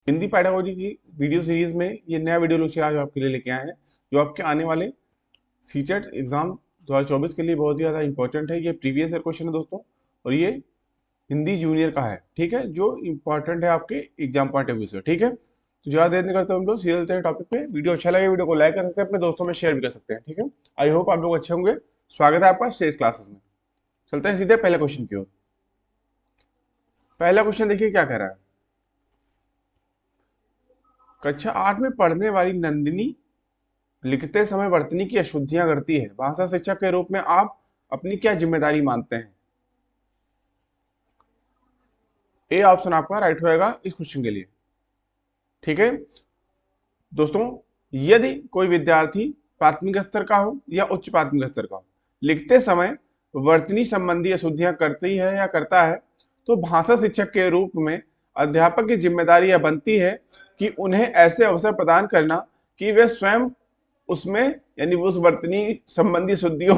Hindi pedagogy की video series में ये नया वीडियो लेक्चर आज आपके लिए लेके आए हैं, जो आपके आने वाले सीटेट एग्जाम 2024 के लिए बहुत ही ज्यादा इंपॉर्टेंट है। ये प्रीवियस ईयर क्वेश्चन है दोस्तों, और ये हिंदी जूनियर का है, ठीक है, जो इंपॉर्टेंट है आपके एग्जाम पॉइंट ऑफ व्यू से, ठीक है। तो ज्यादा देर नहीं करते हम लोग सीरियल चलते हैं टॉपिक पे। वीडियो अच्छा लगे वीडियो को लाइक कर सकते हैं, अपने दोस्तों में शेयर भी कर सकते हैं, ठीक है। आई होप आप लोग अच्छे होंगे। स्वागत है आपका स्टेज क्लासेस में। चलते हैं सीधे पहले क्वेश्चन की ओर। पहला क्वेश्चन देखिए क्या कह रहा है। कक्षा 8 में पढ़ने वाली नंदिनी लिखते समय वर्तनी की अशुद्धियां करती है। भाषा शिक्षक के रूप में आप अपनी क्या जिम्मेदारी मानते हैं? ए ऑप्शन आपका राइट होएगा इस क्वेश्चन के लिए, ठीक है दोस्तों। यदि कोई विद्यार्थी प्राथमिक स्तर का हो या उच्च प्राथमिक स्तर का हो, लिखते समय वर्तनी संबंधी अशुद्धियां करती है या करता है, तो भाषा शिक्षक के रूप में अध्यापक की जिम्मेदारी यह बनती है कि उन्हें ऐसे अवसर प्रदान करना कि वे स्वयं उसमें यानी उस वर्तनी संबंधी अशुद्धियों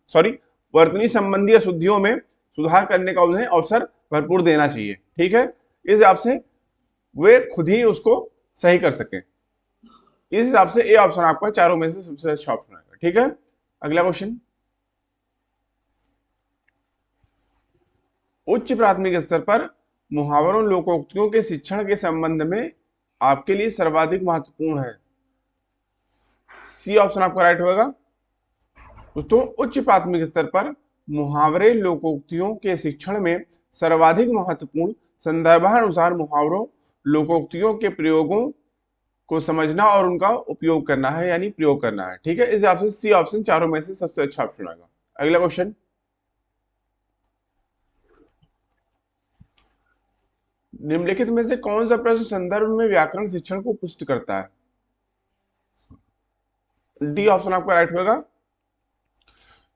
सॉरी वर्तनी संबंधी अशुद्धियों में सुधार करने का उन्हें अवसर भरपूर देना चाहिए, ठीक है। इस हिसाब से वे खुद ही उसको सही कर सके। इस हिसाब से ए ऑप्शन आपका चारों में से सबसे अच्छा ऑप्शन आएगा, ठीक है। अगला क्वेश्चन, उच्च प्राथमिक स्तर पर मुहावरों लोकोक्तियों के शिक्षण के संबंध में आपके लिए सर्वाधिक महत्वपूर्ण है। सी ऑप्शन आपका राइट होगा दोस्तों। उच्च प्राथमिक स्तर पर मुहावरे लोकोक्तियों के शिक्षण में सर्वाधिक महत्वपूर्ण संदर्भानुसार मुहावरों लोकोक्तियों के प्रयोगों को समझना और उनका उपयोग करना है, यानी प्रयोग करना है, ठीक है। इस हिसाब से सी ऑप्शन चारों में से सबसे अच्छा ऑप्शन आएगा। अगला क्वेश्चन, निम्नलिखित में से कौन सा प्रश्न संदर्भ में व्याकरण शिक्षण को पुष्ट करता है? डी ऑप्शन आपका राइट होगा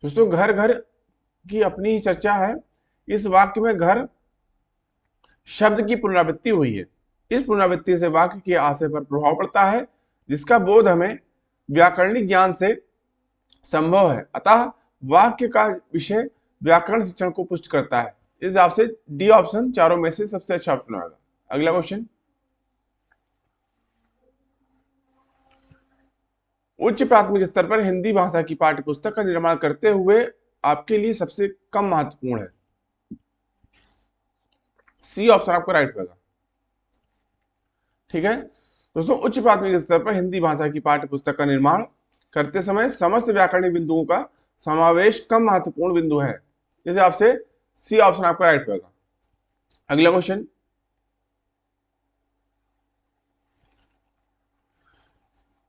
दोस्तों। घर घर की अपनी ही चर्चा है। इस वाक्य में घर शब्द की पुनरावृत्ति हुई है। इस पुनरावृत्ति से वाक्य के आशय पर प्रभाव पड़ता है, जिसका बोध हमें व्याकरणिक ज्ञान से संभव है। अतः वाक्य का विषय व्याकरण शिक्षण को पुष्ट करता है। इस हिसाब से डी ऑप्शन चारों में से सबसे अच्छा ऑप्शन होगा। अगला क्वेश्चन, उच्च प्राथमिक स्तर पर हिंदी भाषा की पाठ्य पुस्तक का निर्माण करते हुए आपके लिए सबसे कम महत्वपूर्ण है। सी ऑप्शन आपका राइट होगा, ठीक है दोस्तों। उच्च प्राथमिक स्तर पर हिंदी भाषा की पाठ्य पुस्तक का निर्माण करते समय समस्त व्याकरणिक बिंदुओं का समावेश कम महत्वपूर्ण बिंदु है। इस हिसाब से सी ऑप्शन आपका राइट होगा। अगला क्वेश्चन,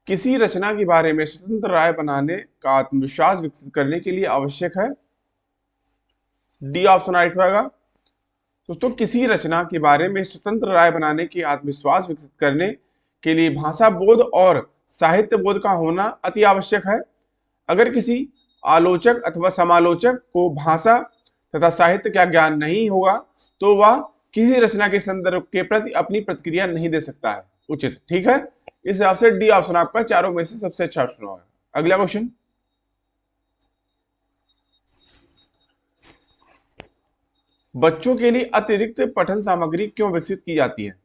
किसी रचना के बारे में स्वतंत्र राय बनाने का आत्मविश्वास विकसित करने के लिए आवश्यक है। डी ऑप्शन राइट होगा दोस्तों। किसी रचना के बारे में स्वतंत्र राय बनाने की आत्मविश्वास विकसित करने के लिए भाषा बोध और साहित्य बोध का होना अति आवश्यक है। अगर किसी आलोचक अथवा समालोचक को भाषा तथा साहित्य का ज्ञान नहीं होगा, तो वह किसी रचना के संदर्भ के प्रति अपनी प्रतिक्रिया नहीं दे सकता है उचित, ठीक है। इस हिसाब से डी ऑप्शन आपका चारों में से सबसे अच्छा ऑप्शन होगा। अगला क्वेश्चन, बच्चों के लिए अतिरिक्त पठन सामग्री क्यों विकसित की जाती है?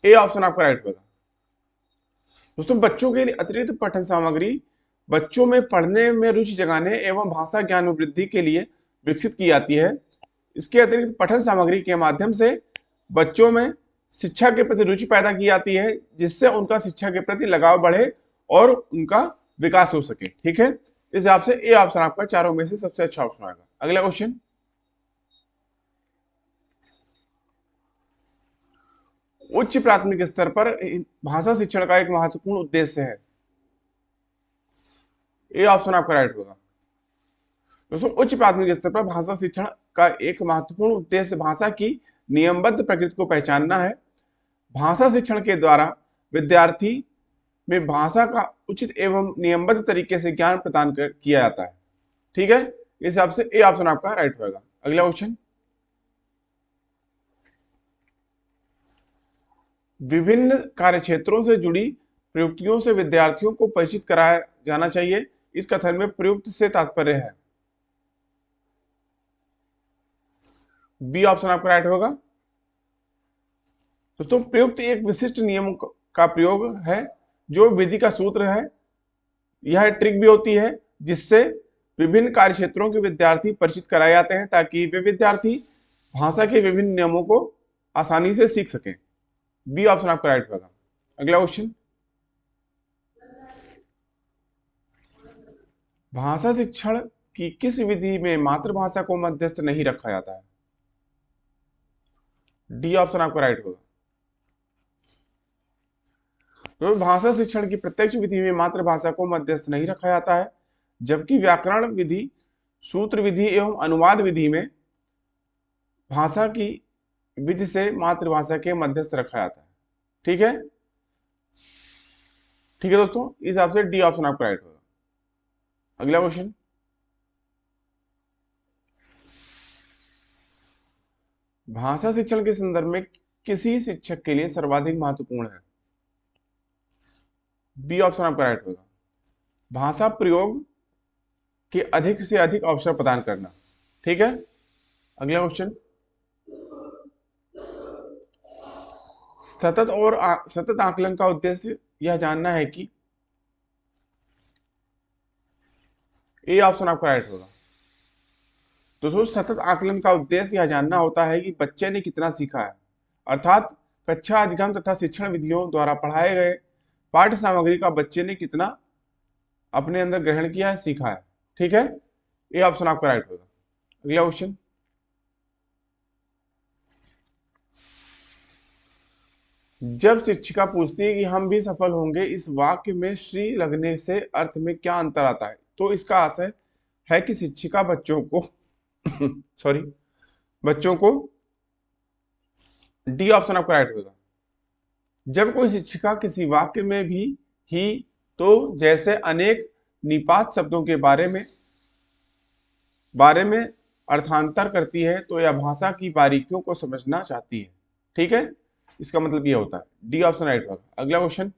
ए ऑप्शन आपका राइट होगा दोस्तों। बच्चों के लिए अतिरिक्त पठन सामग्री बच्चों में पढ़ने में रुचि जगाने एवं भाषा ज्ञान में वृद्धि के लिए विकसित की जाती है। इसके अतिरिक्त पठन सामग्री के माध्यम से बच्चों में शिक्षा के प्रति रुचि पैदा की जाती है, जिससे उनका शिक्षा के प्रति लगाव बढ़े और उनका विकास हो सके, ठीक है। इस हिसाब से ए ऑप्शन आपका चारों में से सबसे अच्छा ऑप्शन आएगा। अगला क्वेश्चन, उच्च प्राथमिक स्तर पर भाषा शिक्षण का एक महत्वपूर्ण उद्देश्य है। ए ऑप्शन आपका राइट होगा दोस्तों। उच्च प्राथमिक स्तर पर भाषा शिक्षण का एक महत्वपूर्ण उद्देश्य भाषा की नियमबद्ध प्रकृति को पहचानना है। भाषा शिक्षण के द्वारा विद्यार्थी में भाषा का उचित एवं नियमबद्ध तरीके से ज्ञान प्रदान किया जाता है, ठीक है। इस हिसाब से ए ऑप्शन आपका राइट होगा। अगला क्वेश्चन, विभिन्न कार्यक्षेत्रों से जुड़ी प्रयुक्तियों से विद्यार्थियों को परिचित कराया जाना चाहिए। इस कथन में प्रयुक्त से तात्पर्य है। बी ऑप्शन आपका राइट होगा दोस्तों प्रयुक्त एक विशिष्ट नियम का प्रयोग है जो विधि का सूत्र है। यह ट्रिक भी होती है जिससे विभिन्न कार्य क्षेत्रों के विद्यार्थी परिचित कराए जाते हैं ताकि वे विद्यार्थी भाषा के विभिन्न नियमों को आसानी से सीख सकें। बी ऑप्शन आपका राइट होगा। अगला क्वेश्चन, भाषा शिक्षण की किस विधि में मातृभाषा को मध्यस्थ नहीं रखा जाता है? डी ऑप्शन आपका राइट होगा। तो भाषा शिक्षण की प्रत्यक्ष विधि में मातृभाषा को मध्यस्थ नहीं रखा जाता है, जबकि व्याकरण विधि, सूत्र विधि एवं अनुवाद विधि में भाषा की विधि से मातृभाषा के मध्यस्थ रखा जाता है। ठीक है, ठीक है दोस्तों, इस हिसाब से डी ऑप्शन आपका राइट होगा। अगला क्वेश्चन, भाषा शिक्षण के संदर्भ में किसी शिक्षक के लिए सर्वाधिक महत्वपूर्ण है? बी ऑप्शन आपका राइट होगा। भाषा प्रयोग के अधिक से अधिक अवसर प्रदान करना। ठीक है, अगला क्वेश्चन, सतत आकलन का उद्देश्य यह जानना है कि ए ऑप्शन आपका राइट होगा। दोस्तों सतत आकलन का उद्देश्य यह जानना होता है कि बच्चे ने कितना सीखा है, अर्थात कक्षा अधिगम तथा शिक्षण विधियों द्वारा पढ़ाए गए पाठ्य सामग्री का बच्चे ने कितना अपने अंदर ग्रहण किया है, सीखा है। ठीक है, ये ऑप्शन आपका राइट होगा। अगला क्वेश्चन, जब शिक्षिका पूछती है कि हम भी सफल होंगे, इस वाक्य में श्री लगने से अर्थ में क्या अंतर आता है? तो इसका आशय है कि शिक्षिका बच्चों को बच्चों को डी ऑप्शन आपका राइट होगा। जब कोई शिक्षिका किसी वाक्य में भी ही तो जैसे अनेक निपात शब्दों के बारे में अर्थांतर करती है तो यह भाषा की बारीकियों को समझना चाहती है। ठीक है, इसका मतलब यह होता है। डी ऑप्शन राइट होगा। अगला क्वेश्चन,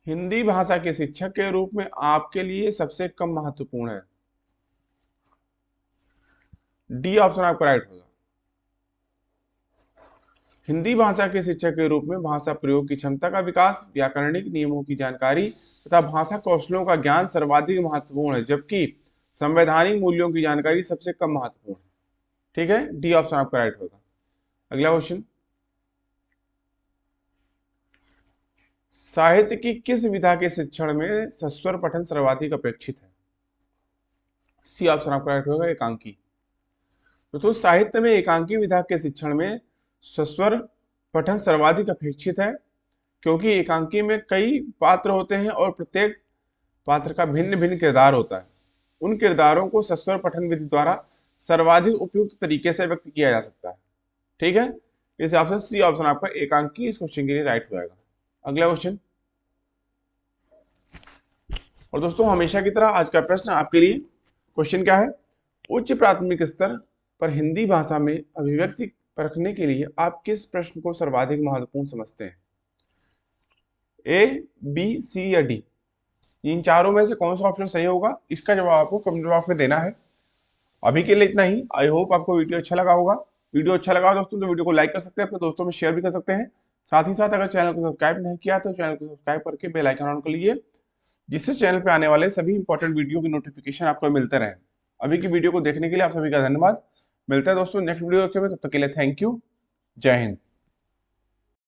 हिंदी भाषा के शिक्षक के रूप में आपके लिए सबसे कम महत्वपूर्ण है? डी ऑप्शन आपका राइट होगा। हिंदी भाषा के शिक्षक के रूप में भाषा प्रयोग की क्षमता का विकास, व्याकरणिक नियमों की जानकारी तथा भाषा कौशलों का ज्ञान सर्वाधिक महत्वपूर्ण है, जबकि संवैधानिक मूल्यों की जानकारी सबसे कम महत्वपूर्ण है। ठीक है, डी ऑप्शन आपका राइट होगा। अगला क्वेश्चन, साहित्य की किस विधा के शिक्षण में सस्वर पठन सर्वाधिक अपेक्षित है? सी ऑप्शन आपका राइट होगा, एकांकी। तो साहित्य में एकांकी विधा के शिक्षण में सस्वर पठन सर्वाधिक अपेक्षित है, क्योंकि एकांकी में कई पात्र होते हैं और प्रत्येक पात्र का भिन्न भिन्न किरदार होता है। उन किरदारों को सस्वर पठन विधि द्वारा सर्वाधिक उपयुक्त तरीके से व्यक्त किया जा सकता है। ठीक है, इस हिसाब से सी ऑप्शन आपका एकांकी इस क्वेश्चन के लिए राइट हो जाएगा। अगला क्वेश्चन, और दोस्तों हमेशा की तरह आज का प्रश्न आपके लिए, क्वेश्चन क्या है? उच्च प्राथमिक स्तर पर हिंदी भाषा में अभिव्यक्ति परखने के लिए आप किस प्रश्न को सर्वाधिक महत्वपूर्ण समझते हैं? ए, बी, सी या डी? इन चारों में से कौन सा ऑप्शन सही होगा? इसका जवाब आपको कमेंट बॉक्स में देना है। अभी के लिए इतना ही। आई होप आपको वीडियो अच्छा लगा होगा। वीडियो अच्छा लगा दोस्तों तो वीडियो को लाइक कर सकते हैं, अपने दोस्तों में शेयर भी कर सकते हैं। साथ ही साथ अगर चैनल को सब्सक्राइब नहीं किया तो चैनल को सब्सक्राइब करके बेल आइकन ऑन कर लीजिए, जिससे चैनल पे आने वाले सभी इंपॉर्टेंट वीडियो की नोटिफिकेशन आपको मिलते रहे। अभी की वीडियो को देखने के लिए आप सभी का धन्यवाद। मिलता है दोस्तों नेक्स्ट वीडियो में, तब तक के लिए थैंक यू। जय हिंद।